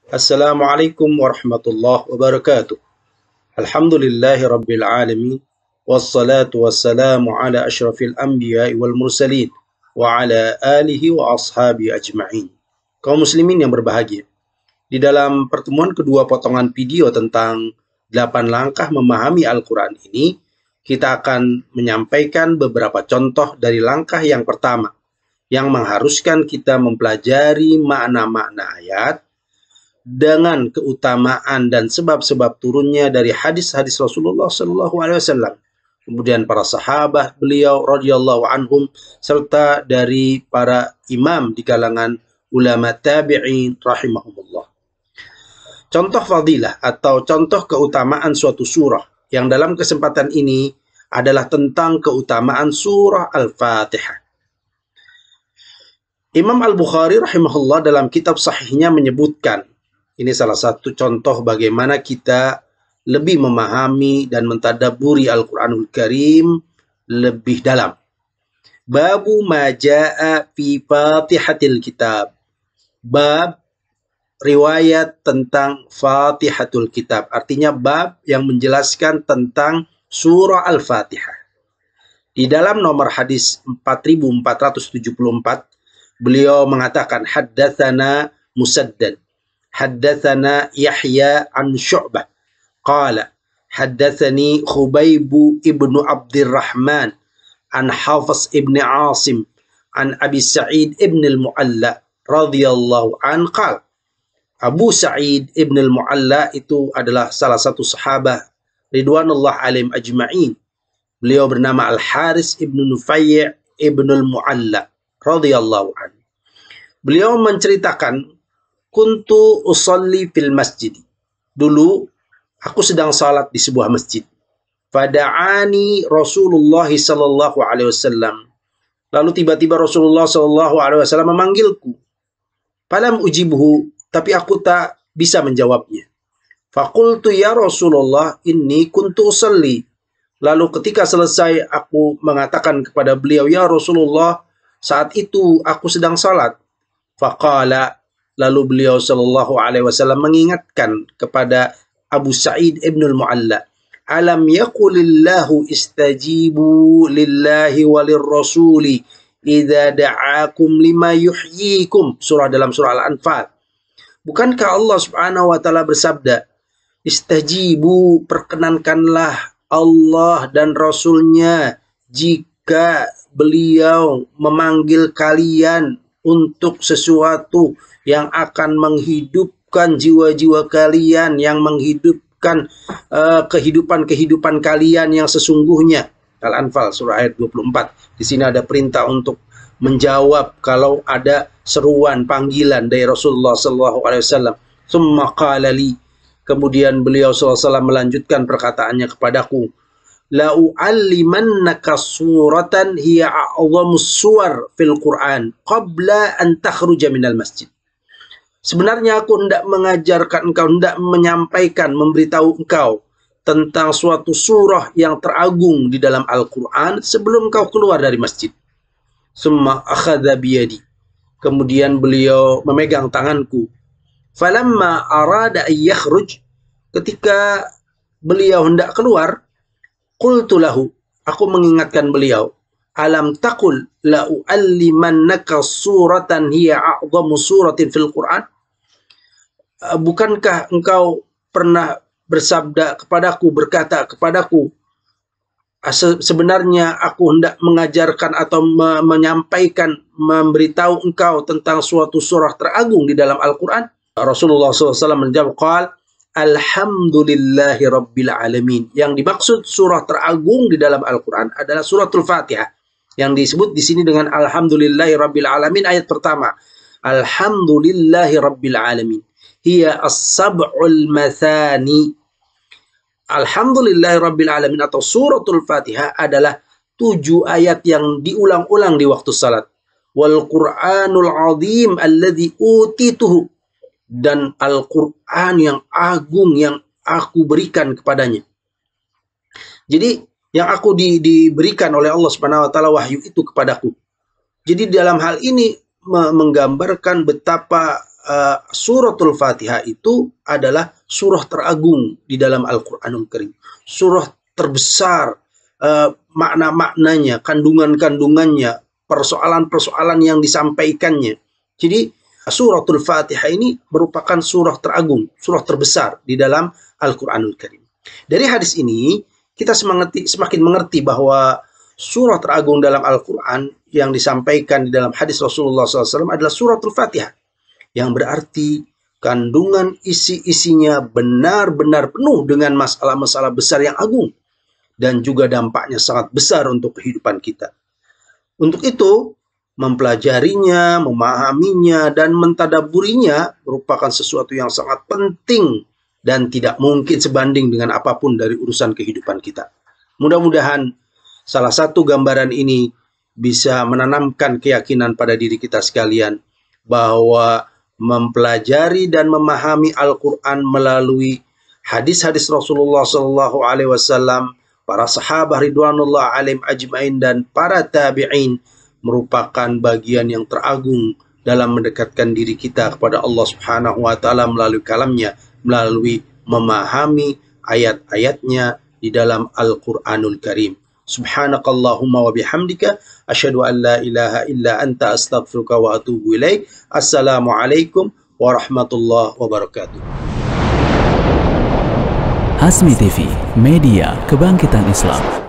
Assalamualaikum warahmatullahi wabarakatuh. Alhamdulillahi rabbil alamin. Wassalatu wassalamu ala ashrafil anbiya wal mursalin. Wa ala alihi wa ashabi ajma'in. Kaum muslimin yang berbahagia. Di dalam pertemuan kedua potongan video tentang 8 langkah memahami Al-Quran ini, kita akan menyampaikan beberapa contoh dari langkah yang pertama, yang mengharuskan kita mempelajari makna-makna ayat, dengan keutamaan dan sebab-sebab turunnya dari hadis-hadis Rasulullah SAW. Kemudian para sahabat beliau radhiyallahu anhum serta dari para imam di kalangan ulama tabi'in rahimahumullah. Contoh fadilah atau contoh keutamaan suatu surah yang dalam kesempatan ini adalah tentang keutamaan surah Al-Fatihah. Imam Al-Bukhari rahimahullah dalam kitab sahihnya menyebutkan, ini salah satu contoh bagaimana kita lebih memahami dan mentadabburi Al-Quranul Karim lebih dalam. Babu maja'a fi Fatihatil Kitab. Bab riwayat tentang Fatihatul Kitab. Artinya bab yang menjelaskan tentang surah Al-Fatihah. Di dalam nomor hadis 4474, beliau mengatakan, haddatsana Musaddad. Haddatsana Yahya an Syu'bah qala haddatsani Khubayb ibnu Abdurrahman an Hafiz ibn Asim an Abi Sa'id ibn al-Mu'alla radhiyallahu an qala. Abu Sa'id ibn al-Mu'alla itu adalah salah satu sahabat ridwanullah alaihim ajma'in. Beliau bernama Al-Haris ibn Nufai' ibn al-Mu'alla radhiyallahu an. Beliau menceritakan, kuntu usolli fil masjid. Dulu aku sedang salat di sebuah masjid. Fada'ani Rasulullah sallallahu alaihi wasallam. Lalu tiba-tiba Rasulullah sallallahu alaihi wasallam memanggilku. Falam ujibhu, tapi aku tak bisa menjawabnya. Faqultu ya Rasulullah inni kuntu usolli. Lalu ketika selesai aku mengatakan kepada beliau, ya Rasulullah, saat itu aku sedang salat. Faqala, lalu beliau sallallahu alaihi wasallam mengingatkan kepada Abu Sa'id ibn al-Mu'alla, alam yaqulillahu istajibu lillahi walir rasuli idza da'akum lima yuhyikum. Dalam surah Al-Anfal. Bukankah Allah Subhanahu wa taala bersabda, istajibu, perkenankanlah Allah dan Rasulnya jika beliau memanggil kalian untuk sesuatu yang akan menghidupkan jiwa-jiwa kalian, yang menghidupkan kehidupan-kehidupan kalian yang sesungguhnya. Al-Anfal surah ayat 24. Di sini ada perintah untuk menjawab kalau ada seruan panggilan dari Rasulullah SAW. Tsumma qala li, kemudian beliau SAW melanjutkan perkataannya kepadaku, la u'allimannaka suratan hiya a'zamus suwar fil Qur'an qabla an takhruja minal masjid. Sebenarnya aku hendak mengajarkan engkau, hendak menyampaikan, memberitahu engkau tentang suatu surah yang teragung di dalam Al-Quran sebelum engkau keluar dari masjid. Summa akhadha biyadi, kemudian beliau memegang tanganku. Falamma arada an yakhruj, ketika beliau hendak keluar, qultu lahu, aku mengingatkan beliau, alam taqul la u'allimannaka suratan hiya a'zamu suratin fil Qur'an. Bukankah engkau pernah bersabda kepadaku, berkata kepadaku, sebenarnya aku hendak mengajarkan atau menyampaikan, memberitahu engkau tentang suatu surah teragung di dalam Al-Quran. Rasulullah SAW menjawab, qala alhamdulillahi rabbil alamin. Yang dimaksud surah teragung di dalam Al-Quran adalah suratul Fatihah, yang disebut di sini dengan alhamdulillahi rabbil alamin. Ayat pertama, alhamdulillahi rabbil alamin, hiya as-sab'ul mathani. Alhamdulillahi rabbil alamin atau suratul Fatihah adalah 7 ayat yang diulang-ulang di waktu salat. Wal Qur'anul azim alladzi utituhu, dan Al-Quran yang agung yang aku berikan kepadanya. Jadi yang aku diberikan oleh Allah Subhanahu wa taala wahyu itu kepadaku. Jadi dalam hal ini menggambarkan betapa suratul Fatihah itu adalah surah teragung di dalam Al-Qur'anul Karim. Surah terbesar, makna-maknanya, kandungan-kandungannya, persoalan-persoalan yang disampaikannya. Jadi suratul Fatihah ini merupakan surah teragung, surah terbesar di dalam Al-Qur'anul Karim. Dari hadis ini kita semakin mengerti bahwa surah teragung dalam Al-Quran yang disampaikan di dalam hadis Rasulullah SAW adalah suratul Fatihah, yang berarti kandungan isi-isinya benar-benar penuh dengan masalah-masalah besar yang agung dan juga dampaknya sangat besar untuk kehidupan kita. Untuk itu, mempelajarinya, memahaminya, dan mentadaburinya merupakan sesuatu yang sangat penting dan tidak mungkin sebanding dengan apapun dari urusan kehidupan kita. Mudah-mudahan salah satu gambaran ini bisa menanamkan keyakinan pada diri kita sekalian bahwa mempelajari dan memahami Al-Quran melalui hadis-hadis Rasulullah SAW, para sahabat ridwanullah alaihim ajmain, dan para tabi'in merupakan bagian yang teragung dalam mendekatkan diri kita kepada Allah Subhanahu wa Ta'ala melalui kalamnya, melalui memahami ayat-ayatnya di dalam Al-Quranul Karim. Subhanakallahumma wa bihamdika asyhadu an la ilaha illa anta astaghfiruka wa atubu ilaik. Assalamualaikum warahmatullahi wabarakatuh. Hasmi TV, media kebangkitan Islam.